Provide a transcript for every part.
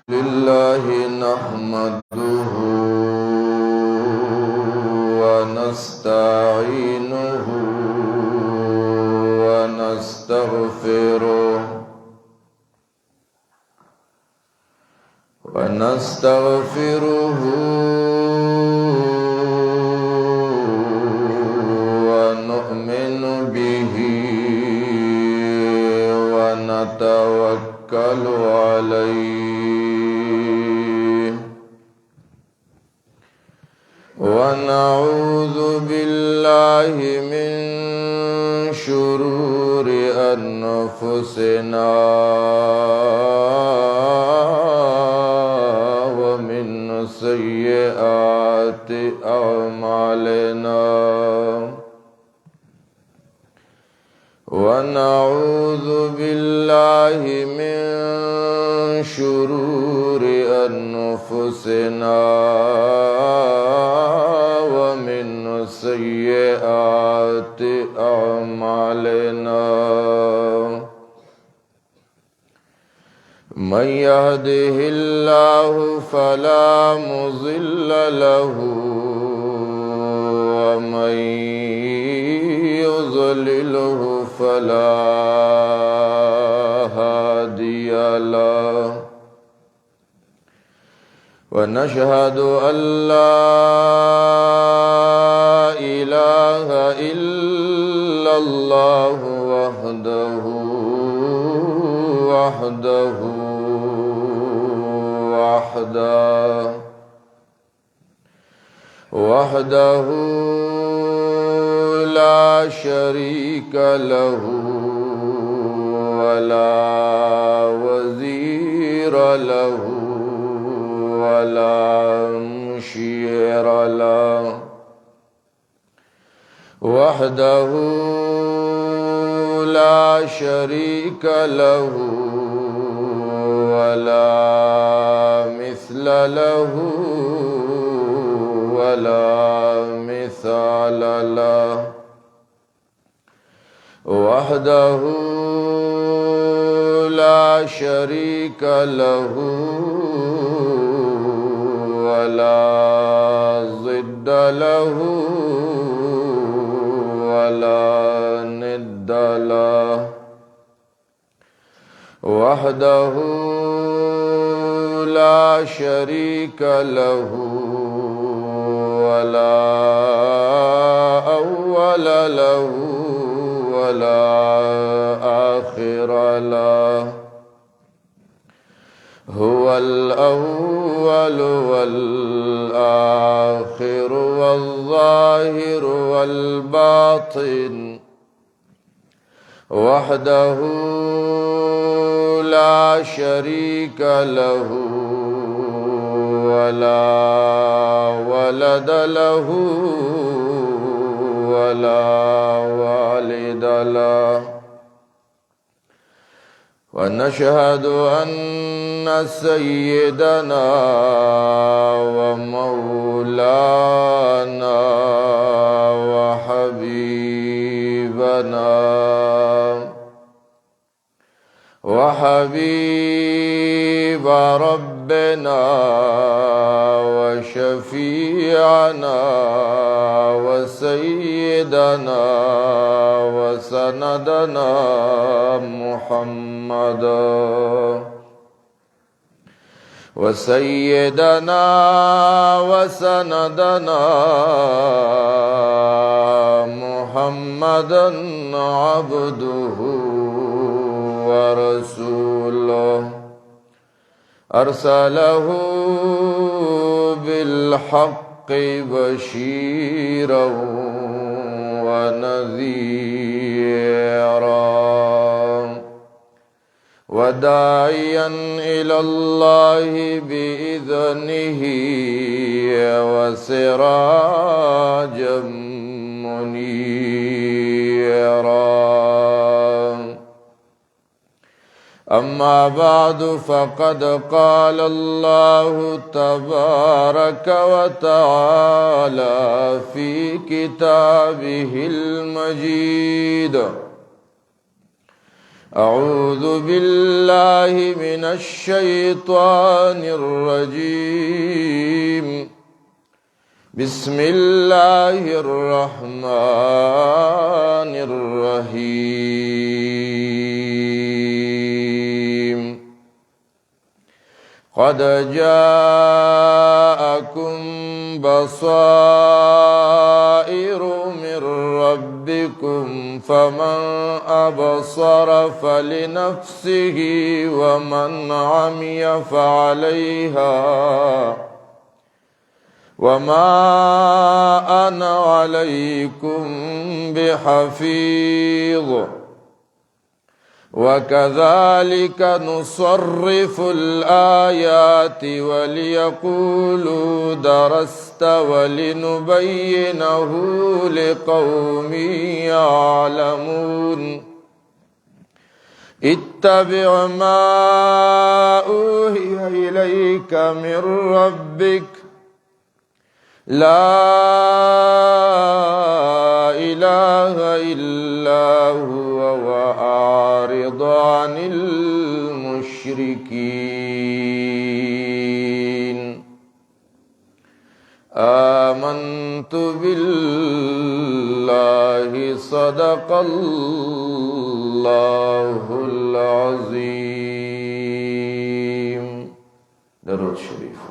لله نحمده ونستعينه ونستغفره ونؤمن به ونتوكل عليه ونعوذ بالله من شرور أنفسنا ومن سيئات أعمالنا ونعوذ بالله من شرور أنفسنا ومن سيئات أعمالنا من يهده الله فلا مضل له ومن يضلله فلا هادي له ونشهد أن لا إله إلا الله وحده لا شريك له ولا وزير له ولا مشير له وحده لا شريك له ولا مثل له ولا مثال له وحده لا شريك له ولا ضد له ولا ند له وحده لا شريك له ولا أول له ولا آخر له هو الأول والآخر والظاهر والباطن وحده لا شريك له ولا ولد له ولا والد له ونشهد أن سيدنا ومولانا وحبيب ربنا وشفيعنا وسيدنا وسندنا محمدا وسيدنا وسندنا محمدا عبده ورسوله أرسله بالحق بشيرا ونذيرا وداعيا إلى الله بإذنه وسراجا منيرا أما بعد فقد قال الله تبارك وتعالى في كتابه المجيد أعوذ بالله من الشيطان الرجيم بسم الله الرحمن الرحيم قد جاءكم بصائر من ربكم فمن أبصر فلنفسه ومن عمي فعليها وما أنا عليكم بحفيظ وكذلك نصرف الآيات وليقولوا درست ولنبينه لقوم يعلمون اتبع ما أوحي إليك من ربك لا إله إلا هو وأعرض عن المشركين آمنت بالله صدق الله العظيم. درود شريف.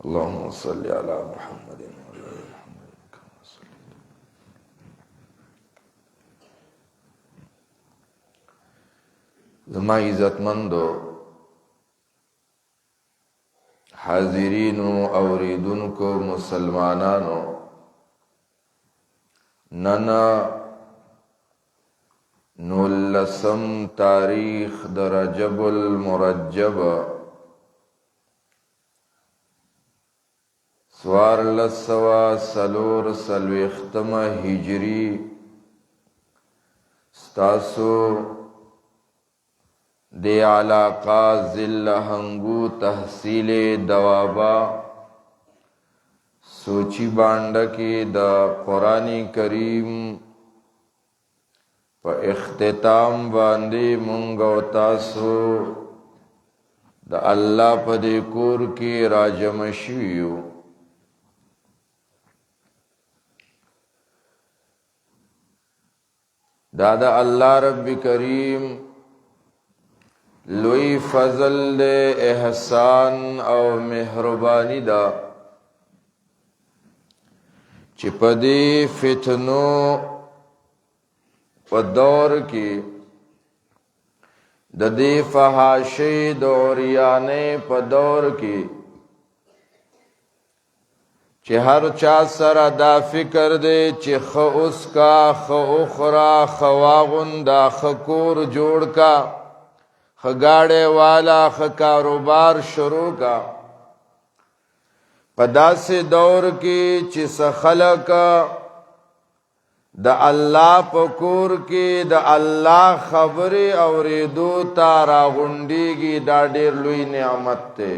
اللهم صل على محمد وعلى آل محمد كما صليت. زما عزتمندو حاضرینو اوریدونکو مسلمانانو، ننا 19 تاریخ د رجب المرجب 1440 هجری ستاسو دی علاقہ زلہنگو تحصیل دوابا سوچی بانڈا کی دا قرآن کریم پا اختتام باندے منگو تاسو دا اللہ پا دے کور کی راجمشیو. دادا اللہ رب کریم لوی فضل دے احسان او مہربانی دا چپدی فتنو و دور کی دا دی فحاشی دوریانے پا دور کی چی ہر چا سر دا فکر دے چی خواس کا خواخرا خواغن دا خکور جوڑ کا خگاڑے والا خکاروبار شروع کا پدا سے دور کی چی سخلق دا اللہ پکور کی دا اللہ خبری اوریدو تا راغنڈی گی دا دیر لوی نعمت تے.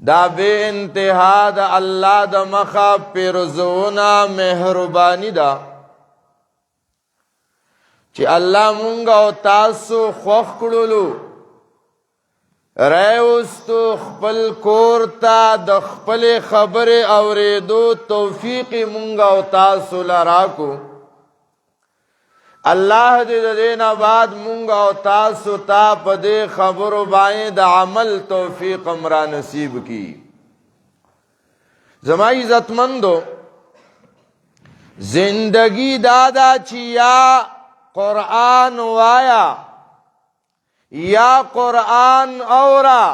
دا بے انتہا دا اللہ دا مخا پیرزونا مہربانی دا چی اللہ مونگا و تاسو خوخ کڑولو ریوستو خپل کورتا دا خپل خبر اوریدو توفیق مونگا و تاسو لراکو. اللہ دے دین بعد مونگا و تاسو تا پا دے خبر و بائیں دا عمل توفیق امرا نصیب کی. زمائی عزتمندو زندگی دادا چی یا قرآن وایا یا قرآن اورا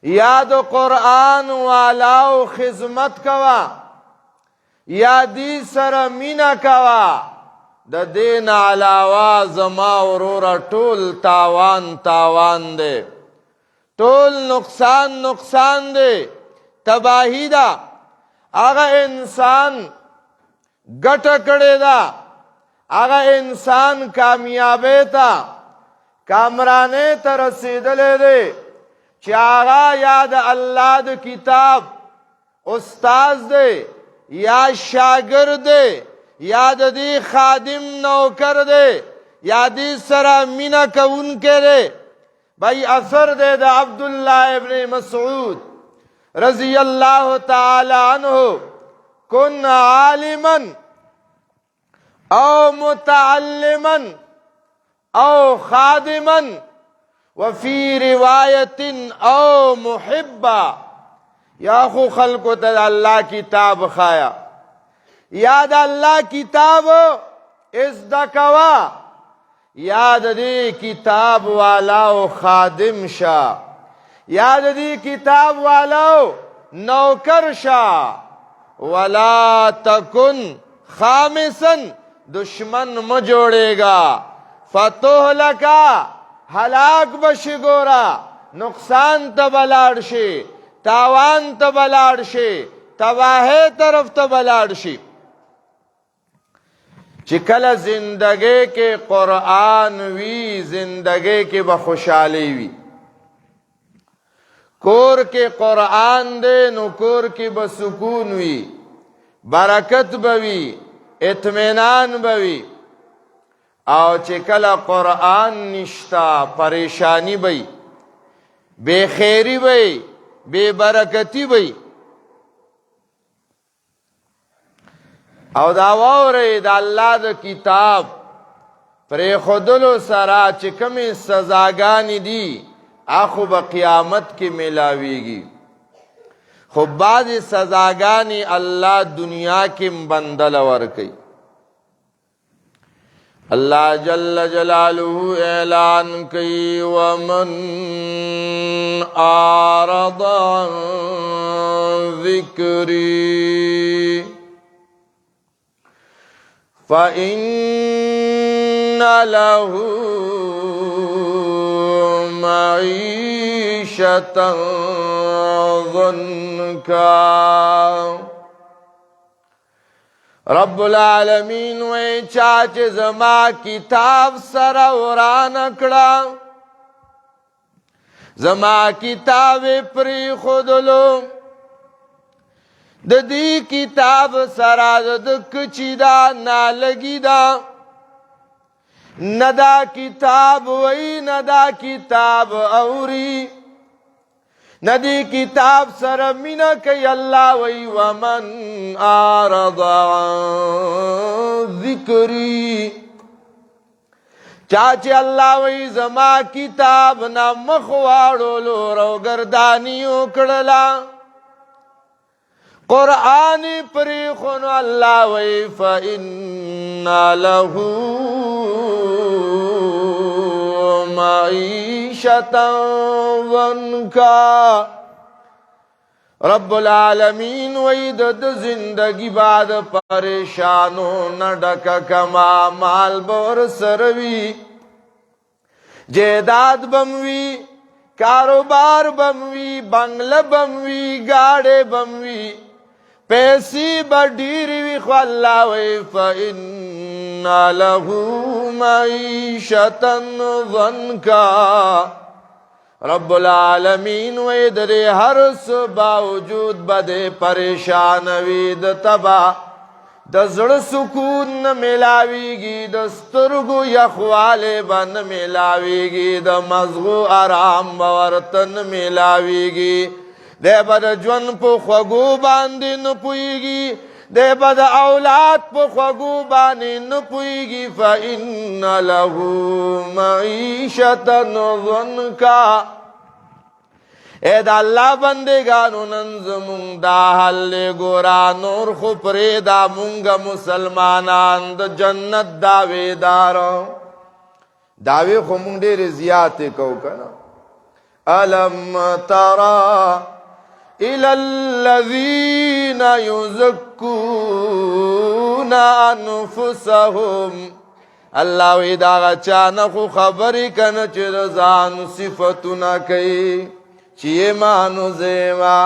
یا دو قرآن والاو خدمت کوا یا دی سر مینا کوا دا دین علاوہ زما ورورا ټول تاوان تاوان دے، ټول نقصان نقصان دے، تباہی دا. آغا انسان گٹا کڑے دا، آغا انسان کامیابے تا کامرانے تا رسیدلے دے چی آغا یاد اللہ دا کتاب استاز دے یا شاگرد دے یا د دې خادم نوکر دی یا دې سره مینه کوونکی دی بھائی اثر دے دا عبداللہ ابن مسعود رضی اللہ تعالی عنہ کن عالما او متعلما او خادما وفی روایت او محبا یا خو خلقو تا اللہ کتاب خایا یا دا اللہ کتاب ازدکوا یاد دی کتاب والاو خادم شا یاد دی کتاب والاو نوکر شا ولا تکن خامسا دشمن مجوڑے گا فتح لکا ہلاک بشگورا نقصان تبلاڑ شی تاوان تبلاڑ شی تباہی طرف تبلاڑ شی چکل زندگی کے قرآن وی زندگی کے بخوشحالی وی کور کے قرآن دے نو کور کے بسکون وی برکت بوی اطمینان بوی او چکل قرآن نشتا پریشانی بی بے خیری بی بے برکتی بی او دا ووری دا اللہ دا کتاب پر خودلو سرا چکمی سزاگانی دی آخو با قیامت کی ملاویگی خب بعض سزاگانی اللہ دنیا کی بندل ورکی اللہ جل جلالہ اعلان کی ومن آرض عن ذکری فَإِنَّ لَهُ مَعِيشَةً ضَنْكًا رب العالمین وی چاچ زما کتاب سر وران کڑا زما کتاب پری خودلو د دې کتاب سره د کچی دا نالګی دا ندا کتاب وی ندا کتاب اوری ندی کتاب سره مینا کوي الله وی ومن اعرض عن ذکری چاچه الله وی زما کتاب نا مخواړو رو گردانی وکړلا قرآن پری خونو اللہ وی فَإِنَّ لَهُ مَعِيشَةً ضَنْكًا رب العالمین وی د زندگی بعد پریشانو نڈک کما مال بور سروی جیداد بموی کاروبار بموی بنگل بموی گاڑے بموی پیسی بڑیری وی خو اللہ وی فَإِنَّ لَهُ مَعِيشَةً ضَنْكًا رب العالمین وی در ہر باوجود بدے پریشان وی د تبا د زړه سکون نه ملاویږي د سترګو یخواله باندې ملاویږي د مزغو آرام ورته نه ملاویږي د بد ژوند په خوږو باندې نه پويږي د بد اولاد په خوږو باندې نه پويږي فإن له معيشة ضنكا اے دا اللہ بندگانو ننزمون دا حل گورا نور خپری دا مونگا مسلمانان دا جنت داوی دارو داوی خو مونگ دیر زیادی کو کنا ألم ترى إلى الذين يزكون أنفسهم اللہ وی داغا چانخو خبری کن چرزان صفتنا کئی چیئے مانو زیما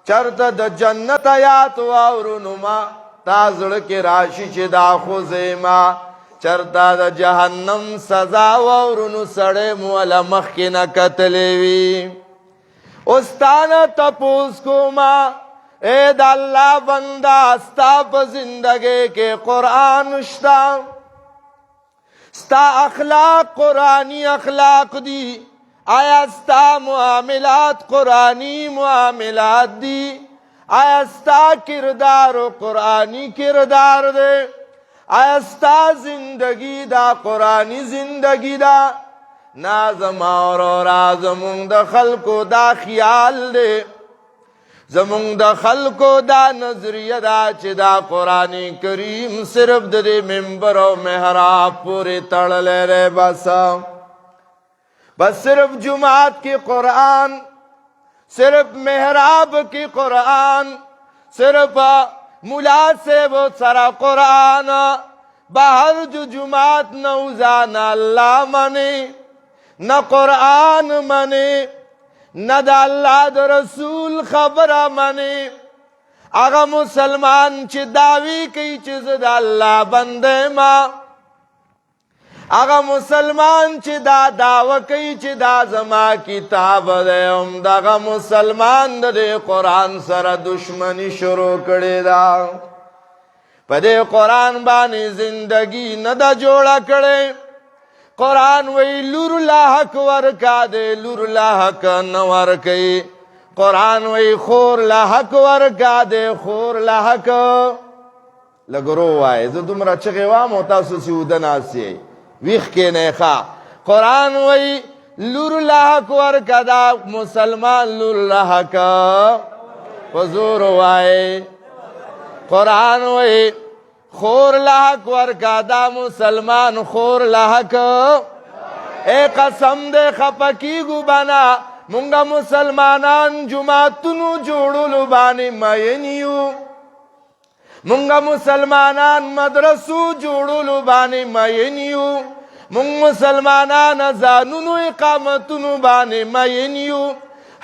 چرتا دا جنت آیات واورنما تازڑ کے راشی چی داخو زیما چرتا دا جہنم سزا واورنو سڑے مولا مخی نکتلیوی استانا تپوس کو ما اے دا اللہ بندہ ستا پا زندگی کے قرآن شتا ستا اخلاق قرآنی اخلاق دی آیا ستا معاملات قرآنی معاملات دی آیا ستا کردار و قرآنی کردار دے آیا ستا زندگی دا قرآنی زندگی دا نازم اور زمون دا خلقو دا خیال دے زمون دا خلقو دا نظریہ دا چی دا قرآن کریم صرف دے ممبر و محراب پورے تڑ لے رے بس صرف جماعت کی قرآن صرف محراب کی قرآن صرف ملا سے وہ سرا قرآن باہر جو جماعت نوزانا اللہ منے نہ قرآن منے نہ دا اللہ دا رسول خبر منے آغا مسلمان چی دعوی کی چیز دا اللہ بندے ماں آغا مسلمان چی دا دعوی کی چی دا زما کتاب دے دا آغا مسلمان دے قرآن سر دشمنی شروع کردے دا پدے قرآن بانی زندگی ندا جوڑا کردے قرآن وی لور لاحق ورکا دے لور لاحق نور کئی قرآن وی خور لاحق ورکا دے خور لاحق لگرو آئے زو دمرا چگے وام ہوتا سو سیودن آسی ویخ کے نیخا قرآن وی لور لاحق ورکا دا مسلمان لور لاحق فزور آئے قرآن وی خور لاحق ورکا دا مسلمان خور لاحق اے قسم دے خپکی گو بنا منگا مسلمانان جماعتنو جوڑو لبانی مینیو منگا مسلمانان مدرسو جوڑو لبانی مینیو منگ مسلمانان زانونو اقامتنو بانی مینیو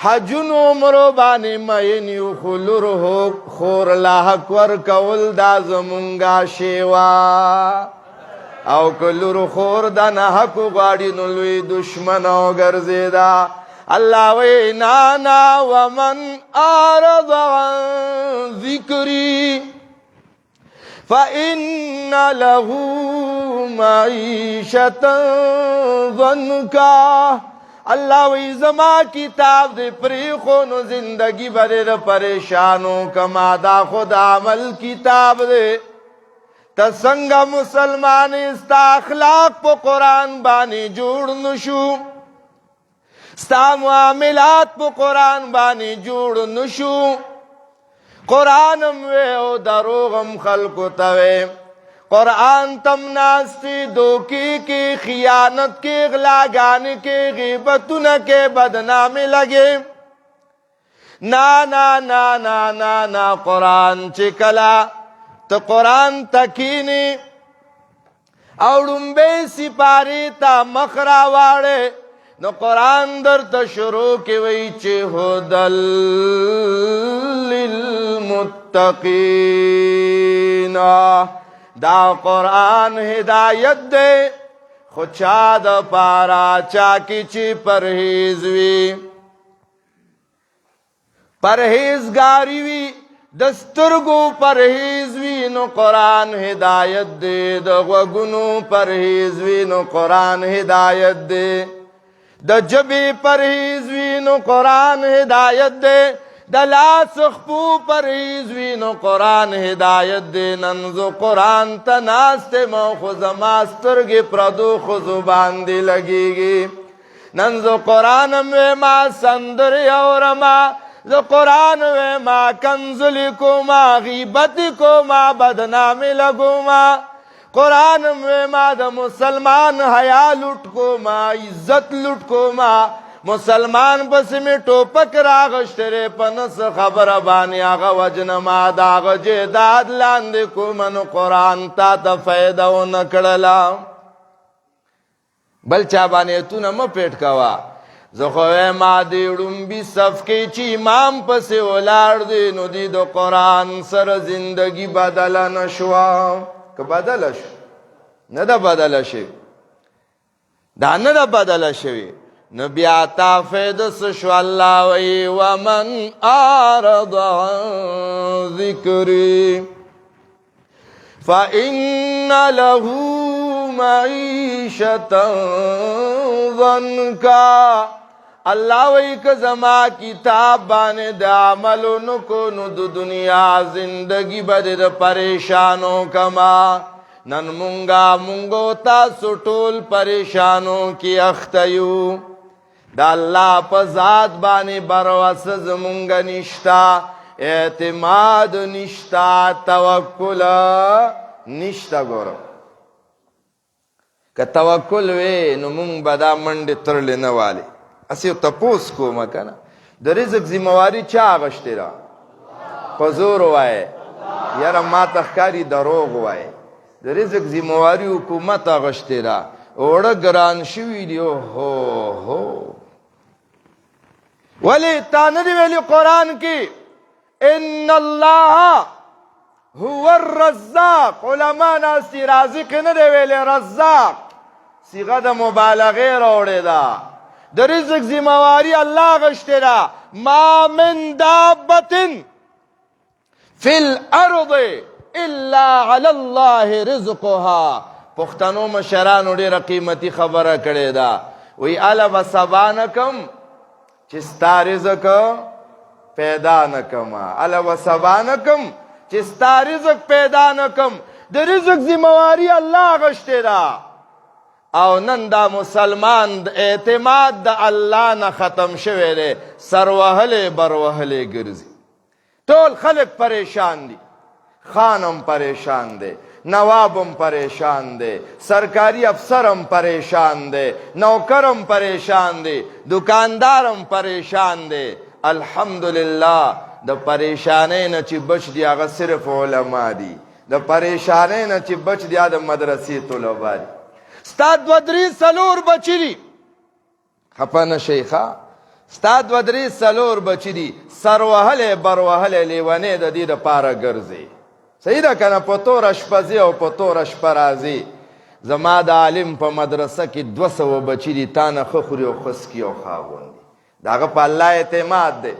حجنو عمرو بانی مینیو خلور ہو خور لاحق ورکول دا زمونگا شیوا او کلور خور دا نحقو غاڑی نلوی دشمنو گرزیدا اللہ وی نانا ومن آرض عن ذکری فَإِنَّ لَهُ مَعِيشَةً ضَنْكَا اللہ وی زما کتاب دے پریخونو زندگی برر پریشانوں کما دا خود عمل کتاب دے تسنگا مسلمان استا اخلاق پو قرآن بانی جوڑ نشو ستا معاملات پو قرآن بانی جوڑ نشو قرآنم وے او دروغم خلقو توے قرآن تم ناستی دوکی کی خیانت کی اغلاگان کی غیبتن کے بدنامی لگے نا نا نا نا نا نا قرآن چکلا تو قرآن تکینی اوڑن بے سپاری تا مخرا وارے نو قرآن در تشروع کی وی چی ہدل للمتقین دا قرآن ہدایت دے خوچا دا پارا چاکی چی پرہیز وی پرہیزگاری وی دسترگو پرہیز وی نو قرآن ہدایت دے دا غگنو پرہیز وی نو قرآن ہدایت دے دا جبی پرہیز وی نو قرآن ہدایت دے دلاس خپو پرہیز وی نو قرآن ہدایت دے ننزو قرآن تناستے مو خزماستر گی پردو خزبان دی لگی گی ننزو قرآن میں ما سندر یورما زو قرآن میں ما کنزلی کو ما غیبتی کو ما بدنامی لگو ما قرآن میں ما دا مسلمان حیا لٹ کو ما عزت لٹ کو ما مسلمان پس میں ٹوپک راغشترے پنس خبر بانی آغا وجن ما داغ جیداد لاندے کو من قرآن تا تا فیدہ و نکڑلا بل چابانی تو نما پیٹ کوا زخوے ما دیڑن بی صف کے چی امام پس اولار دے نو دی دو قرآن سر زندگی بدلا نشوا که بدلا شو ندا بدلا شوی دا ندا بدلا شوی نو بیا تا فیده سشو اللہ وی ومن آرض عن ذکری فإن له معیشتا ضنکا اللہ وی که زما کتاب بانے دا عملو نکو نو دو دنیا زندگی بدد پریشانو کما نن منگو تاسو ټول پریشانو کی اختیو دا اللہ پا ذات بانے بروس زمونگا نشتا اعتماد نشتا توکل نشتا گورو که توکل وی نو مونگ بدا منڈ ترلی نوالی اسی تپوس کو مکنا دا رزق زمواری چا آغشتی را پزور وائے یارا ما تخکاری دروغ وائے دا رزق زمواری حکومت آغشتی را اوڑا گران شوی دیو ہو ولی تاندی ویلی قرآن کی ان اللہ هو الرزاق علماء ناسی رازق نده ویلی رزاق صیغه دا مبالغه روڑی دا دا رزق زمواری اللہ غشتی دا ما من دابت فی الارض الا علی اللہ رزقها پختنو مشرانو دیر قیمتی خبره کرده دا وی علا بسبانکم چستا رزق پیدا نکم علا بسبانکم چستا رزق پیدا نکم دا رزق زمواری اللہ غشتی دا او نن دا مسلمان دا اعتماد دا اللہ نا ختم شوے دے سروحلے بروحلے گرزی ټول خلق پریشان دی خانم پریشان دے نوابم پریشان دے سرکاری افسرم پریشان دے نوکرم پریشان دے دکاندارم پریشان دے الحمدللہ دا پریشانے نا چی بچ دیا آغا صرف علماء دی دا پریشانے نا چی بچ دیا دا مدرسی طلبا دی ستاد ودری سلور بچی دی خپن شیخا ستاد ودری سلور بچی دی سروحل بروحل لیوانے دا دی دا پارا گرزی صحیح دا کنا پتور اشپزی او پتور اشپرازی زما دا عالم پا مدرسہ کی 200 بچی دی تانا خخوری و خسکی و خاغون دی داغا پا اللہ اعتماد دے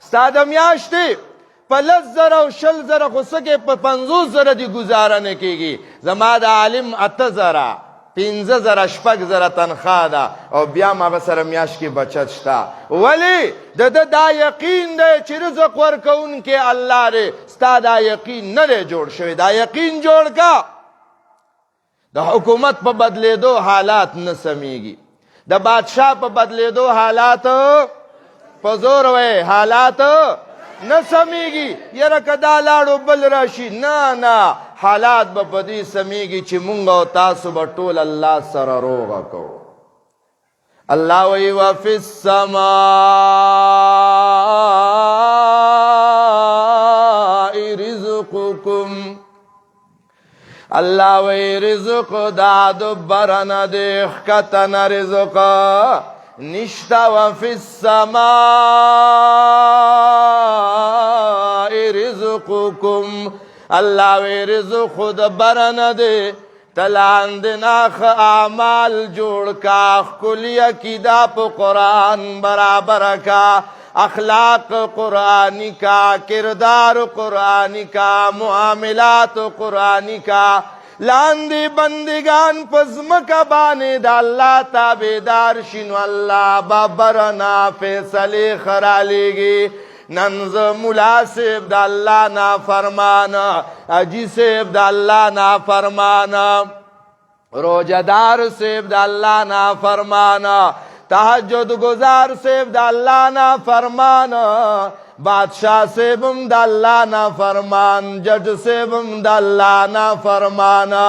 ستاد میاشتی پا 10,000 و 60,000 خسکی پا 50,000 دی گزارنے کی گی زما دا عالم 8,000 15,000 شپږ تنخواه ده او بیا ما سره میاشت کې بچت شته ولی دا یقین دی چې رزق ورکوونکی الله دی ستا دا یقین نه دی جوړ شوی دا یقین جوړ کا د حکومت په بدلیدو حالات نه سمیږي د بادشاہ په بدلیدو حالات په زور وی حالات نه سمیږي یره کدا لاړو بل راشي نه حالات به بدی سمیږي چې مونږ او تاسو به ټول الله سره روغه کو الله وی وفي السماء رزقكم الله وی رزق داد برن دیخ کتن رزق نشتا وفي السماء رزقكم اللہ وی رزق خود برن دے تلاند ناخ اعمال جوڑ کا کلیہ کی دا پا قرآن برابر کا اخلاق قرآنی کا کردار قرآنی کا معاملات قرآنی کا لاندی بندگان پزمکا بانے دا اللہ تابدار شنو اللہ بابرنا فیصلے خرالی گی ننز ملا سیب دا اللہ نا فرمانا اجی سیب دا اللہ نا فرمانا روجدار سیب دا اللہ نا فرمانا تحجد گزار سیب دا اللہ نا فرمانا بادشاہ سیبم دا اللہ نا فرمان جج سیبم دا اللہ نا فرمانا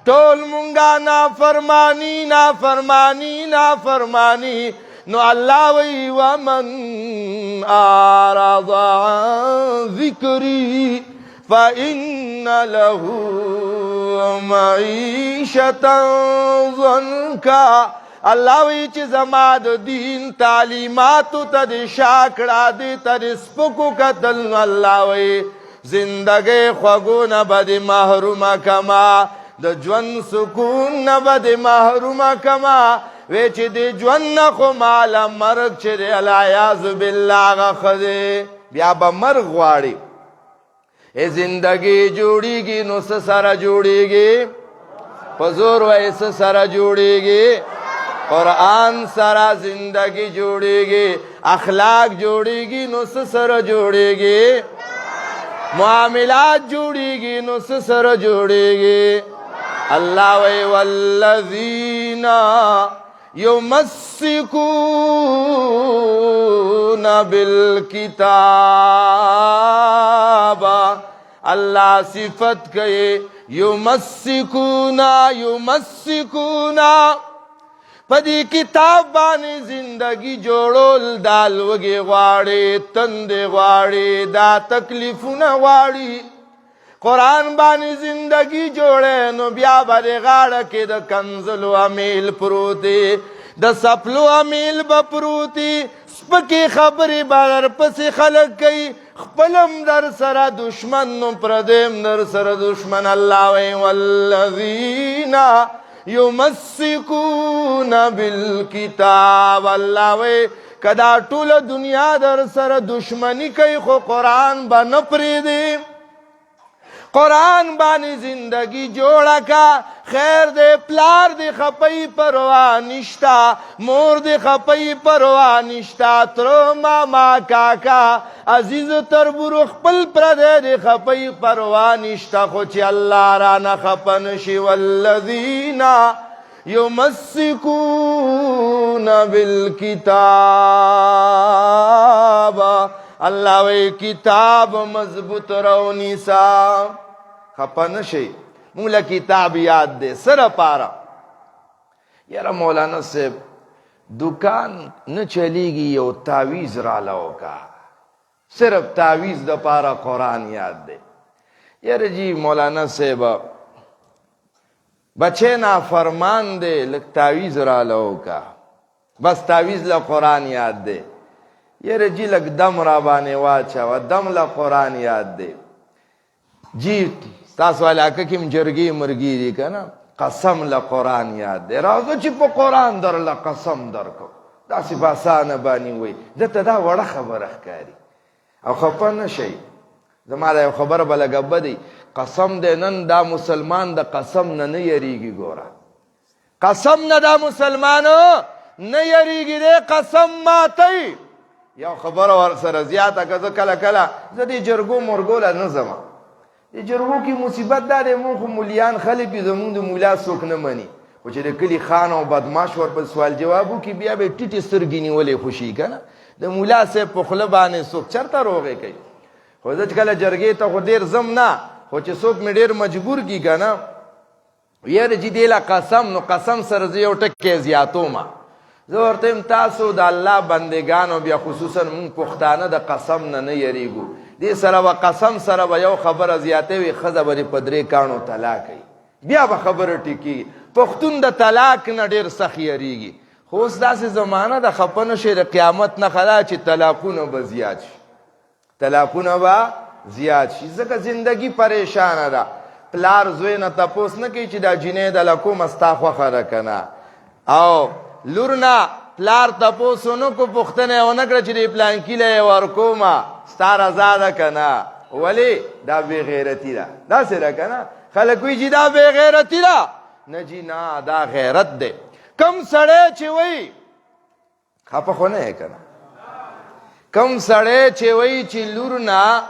ٹول منگا نا فرمانی نا فرمانی نا فرمانی نو اللہ وی ومن آرض عن ذکری فإن له معیشتا ضنکا اللہ وی چی زماد دین تعلیماتو تد شاکڑا دی تد سپکو قتل اللہ وی زندگی خوگو نبد محروم کما د جون سکون نبد محروم کما وی چې دی ژوند نه خو ماله مرګ چې دی العیاذ بالله هغه ښځې بیا به مرګ غواړي. زندگی جوړیږي نو څه سره جوړیږي؟ په زور وایي څه سره جوړیږي؟ قرآن سره زندگی جوړیږي، اخلاق جوړیږي نو څه سره جوړیږي؟ معاملات جوړیږي نو څه سره جوړیږي؟ الله وی والذین یمسکون بالکتاب، اللہ صفت کئے یمسکون پدی کتاب بانی زندگی جوړول دال وگی غواړي، تند غواړي، دا تکلیفونه غواړي. قرآن بانی زندگی جوڑے نو بیا بری غاڑا کی دا کنزلو امیل پروتی، دا سپلو امیل بپروتی. سپکی خبری بغیر پسی خلق کئی، خپلم در سر دشمن نو پردیم در سر دشمن. اللہ وی والذین یمسکون بالکتاب، اللہ وی کدا طول دنیا در سر دشمنی کئی خو قرآن با نپری دی. قرآن بانی زندگی جوڑا کا، خیر دے پلار دے خپئی پروا نشتا، مور دے خپئی پروا نشتا، ترو ماما کاکا عزیز تربرو خپل پردے دے خپئی پروا نشتا. خوچی اللہ رانا خپنشی والذین یمسکون بالکتاب، اللہ وی کتاب مضبوط رونی سا. خپن شئی مولا کتاب یاد دے سر پارا. یارا مولانا صاحب دکان نہ چلی گی یو تعویز را لو کا، صرف تعویز دا پارا قرآن یاد دے. یار جی مولانا صاحب بچے نا فرمان دے لک تعویز را لو کا، بس تعویز لا قرآن یاد دے. یار جی لگ دم را بانے واچا و دم لا قرآن یاد دے. جی تاس والا کم جرگی مرگی دی کنا قسم لا قرآن یاد دے. راځو چې په قرآن در لا قسم در کو دا سی باسانه بانی وی دته دا وړه خبره ښکاری او خپه نشي. زما دا خبر بلګه بدی قسم دې نن دا مسلمان د قسم نه یریږي. ګوره قسم نه دا مسلمانو نه یریږي، دې قسم ماتي. یو خبر ور سره زیاته که کله کله زه دې جرګو مرګو له نه زما دې جرګو کې مصیبت دا دی مونږ مولیان خلک یو زمونږ د مولا څوک نه مني، خو چې د کلي خان او بدماش ورپسې سوال جواب وکړي بیا به ټیټې سترګې نیولې خوشي که نه د مولا صاحب په خوله باندې څوک چېرته روغې کوي. خو زه چې کله جرګې ته خو ډېر ځم نه، خو چې څوک مې ډېر مجبور کي که نه یاره جي دې له قسم نو قسم سره زه یو ټکی زیاتومه. زه ورته یم تاسو د الله بندګانو بیا خصوصا مونږ پښتانه د قسم نه یریږو. دې سره به قسم سره به یو خبره زیاتې وي ښځه به دې په 3 کاڼو طلاق کوي، بیا به خبره ټیکېږي. پښتون د طلاق نه ډېر سخت یریږي. خو اوس داسې زمانه د خفه نه شي د قیامت نښه ده چې طلاقونه به زیات شي، طلاقونه به زیات شي. ځکه زندگی پریشانه ده. پلار زوی نه تپوس نه کوي چې دا جینۍ د لکومه ستا خوښه ده که نه، او لور نه پلار تپوس ونه کو پوښتنه یې ونه کړه چې دې پلانکي له یې ورکومه ستا رضا ده که نه. ولې دا بې غیرتي ده. داسې ده که نه خلک وایي چې دا بې غیرتي ده. نه جي نه دا غیرت دی. کم سړی چې وایي خفه خو نه یې که نه، کم سړی چې وایي چې لور نه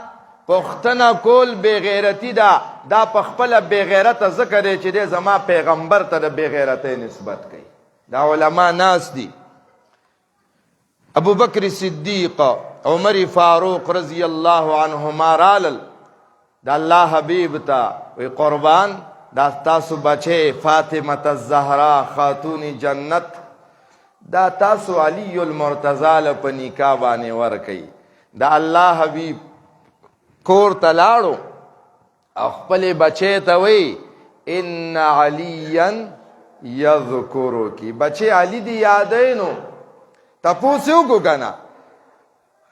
پوښتنه کول بې غیرتي ده، دا په خپله بې غیرته ځکه دی چې دی زما پیغمبر ته د بې غیرتۍ نسبت کوي. دا علما ناس دي. ابو بکر صدیق عمر فاروق رضی الله عنهما رالل دا الله حبیب تا وی قربان دا تاسو بچه فاطمه الزهرا خاتون جنت دا تاسو علی المرتضی له په نکاح باندې ورکي. دا الله حبیب کور تلاړو خپل بچه ته وی ان علیا یذکرکی، بچه علی دی یادینو تپوسو کو کنا.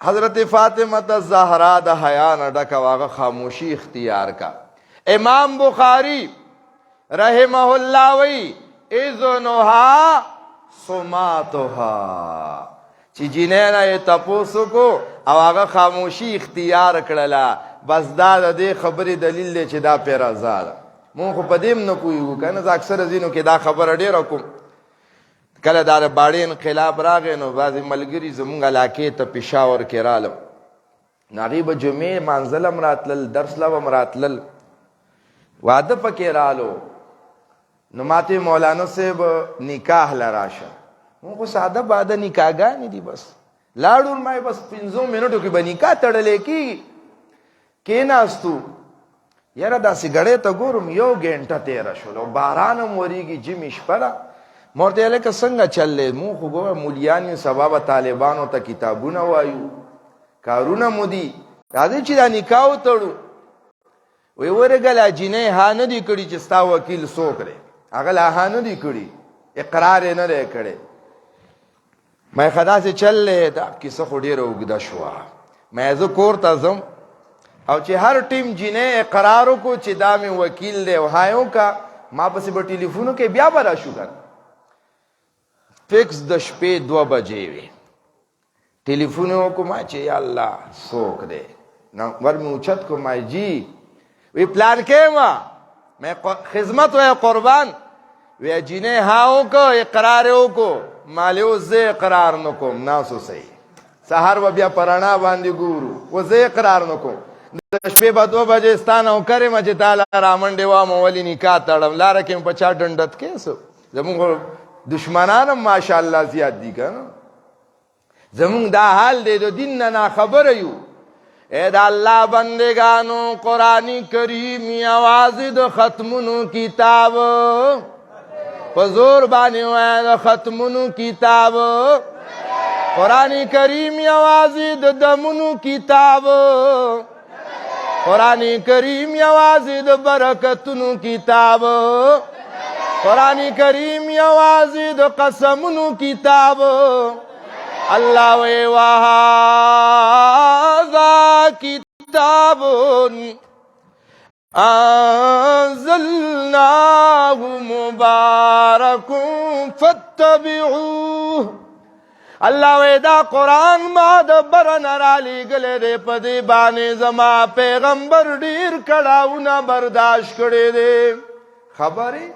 حضرت فاطمه الزهرا د حیا نه ډکه واغه خاموشي اختیار کا. امام بخاری رحمه الله وی اذنها صماتها چې جینۍ نه یې تپوس وکړو او هغه خاموشي اختیار کړله بس دا د دې خبرې دلیل دی چې دا پې رضا ده مونږ خو په دې هم نه پوهېږو که نه زه اکثره ځینو کې دا خبره ډېره کوم کله دا د باړې انقلاب راغی نو بعضې ملګري زمونږ علاقې ته پېښور کې رالم نو هغوی به جمعې مانځل هم راتلل درس له به هم راتلل واده پکې رالو نو ماته مولانا صاحب نکاح له راشه مونږ خو ساده باده نکاحګانې دي بس لاړو ما بس 5 منټو کې به نکاح تړلی کېږي کېناستو یاره داسې ګړۍ ته ګورم 1 ګنټه تېره شول او باران هم ورېږي جمې شپه ده ما ورته ویل لکه څنګه چل دی مونږ خو ګوره مولیان یو سبا به طالبانو ته کتابونه وایو کارونه مو دي راځئ چې دا نکاح وتړو وی ورګه لا جینۍ ها نه دي کړي چې ستا وکیل څوک دی هغه لا ها نه دي کړي اقرار یې نه دی کړی ما ښه داسې چل دی دا کیسه خو ډېره اوږده شوه ما زه کور ته ځم او چې هر ټیم جینۍ اقرار وکړو چې دا مې وکیل دی او ها یې وکړه ما پسې به ټلیفونو کې بیا به راشو که فکس د شپې 2 بجې وې ټلیفون یې وکړو ما چې یا الله څوک دی ور مې اوچت کړو ما جی وی پلان کې ما خدمت وی قربان وی جینۍ ها وکړو اقرار یې وکړو مالې اوس زه اقرار نه کوم ناسو صحیح سهار به بیا په رڼا باندې ګورو اوس زه اقرار نه کوم د شپې به 2 بجې ستا نوکر یم چې تا له رامنډې وام ولې نکاح تړم لاره کې مې په چا ډنډت کې څه زمونږ دشمنان هم ماشاءالله زیات دي که نه زمونږ دا حال دی د دین نه ناخبره یو اے دا الله بندگانو قرآن کریم یوازې د ختمونو کتاب په زور باندې وایه د ختمونو کتاب قرآن کریم یوازې د دمونو کتاب قرآن کریم یوازې د برکتونو کتاب قرآن کریم یوازې د قسمونو کتاب الله وی وهذا کتاب انزلناه مبارک فاتبعوه الله وی دا قرآن ما د بره نه رالیږلی دی په دې باندې زما پیغمبر ډېر کړاوونه برداشت کړی دی خبرې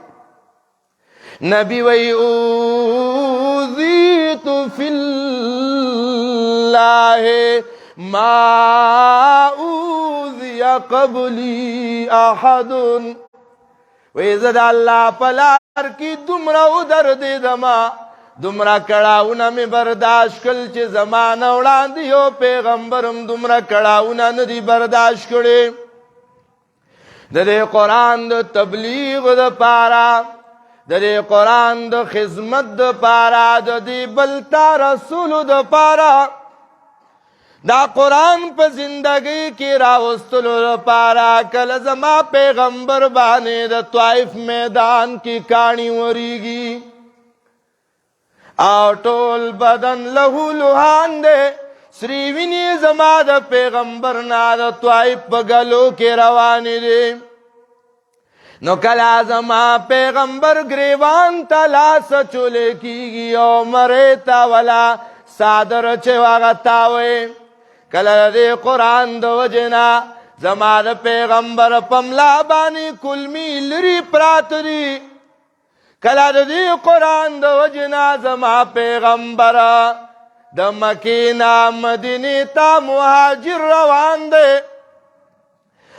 نبی وی اوذیت فی الله ما اوذی قبلی احد وی زه د الله په لار کې دومره ودرېدما دومره کړاوونه مې برداشت کړل چې زما نه وړاندې یو پیغمبر هم دومره کړاوونه نه دي برداشت کړي د دې قرآن د تبلیغ دپاره د دې قرآن د خدمت دپاره د دې بل تا رسولو دپاره دا قرآن په زندګۍ کې راوستلو لپاره کله زما پیغمبر باندې د طائف میدان کې کاڼي ورېږي او ټول بدن لهو لوهان دی سرې وینې زما د پیغمبر نه د طائف په ګلو کې روانې دي نو کله زما پیغمبر ګریوان ته لاس چولې کېږي او مرې ته ولا صادر چې هغه تاوی کله د قرآن د وجې نه زما د پیغمبر په ملا باندې کلمې لرې پراته دي کله د دې قرآن د وجې نه زما پیغمبر د مکې نه مدینې ته مهاجر روان دی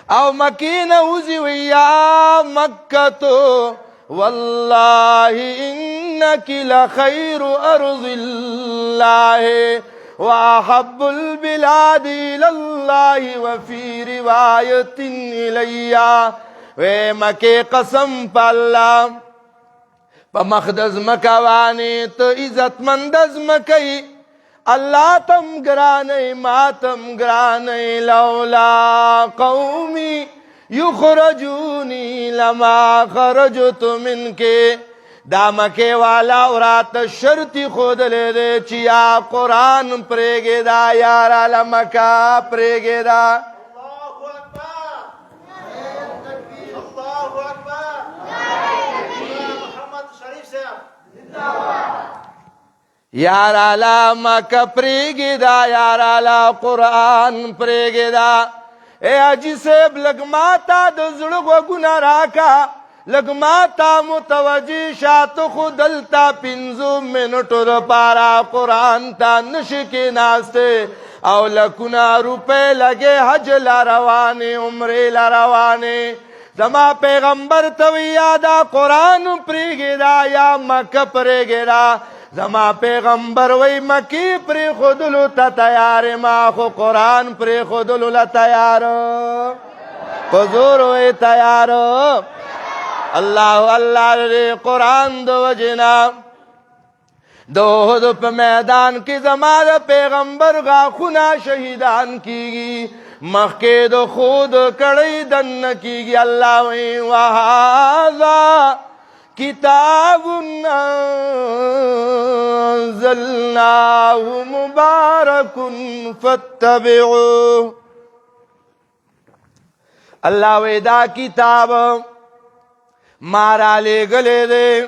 او مکې نه وځي وی یا مکتو والله انک لخیر ارض الله واحب البلاد الى الله وفي روایت الیا وی مکې قسم په الله په مقدس مکه باندې ته عزتمند ځمکه الله تم گرانی ما تم گرانی لولا قومی یخرجونی لما خرجت منکے دا مکے والا اورات شرطی خود لے دے چیا قرآن پریگے دا یارا لمکا پریگے دا محمد شریف صاحب یارالا مکه پریږي دا یارالا قرآن پریږي دا اے حاجی صاحب لږ ماته د زړه غوږونه راکا لږ ماته متوجه شه ته خو دلته 5 منټو دپاره قرآن ته نشي کېناستی او لکونه روپۍ لګې حج له روانې عمرې له روانې زما پیغمبر ته وی یا دا قرآن پریږي دا یا مکه پریږي دا زما پیغمبر وی مکی پریښودلو ته تیار ما خو قرآن پریښودلو له تیار په زور وی تیار الله الله دې قرآن د وجنا د احد په میدان کې زما د پیغمبر غاښونه شهیدان کیږي مخکې د خود کړی دننه کیږي الله وی وهذا کتاب انزلناه مبارک فاتبعوه الله وی دا کتاب مارا لګلې دې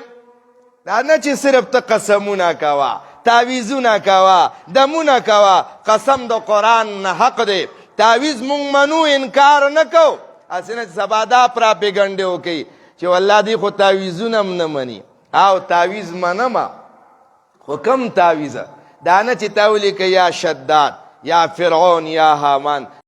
دا نه چې صرف ته قسمونه کوا تعویذونه کوا دمونه کوا قسم د قرآن نه حق دی تعویذ مونږ منو انکار نه کو اسنه سبا دا پراپګاندا وکي چې والله دی خو تعویذونه نه مني او تعویذ منما خو کم تعویذ دا نه چې تاولی کې یا شداد یا فرعون یا حامان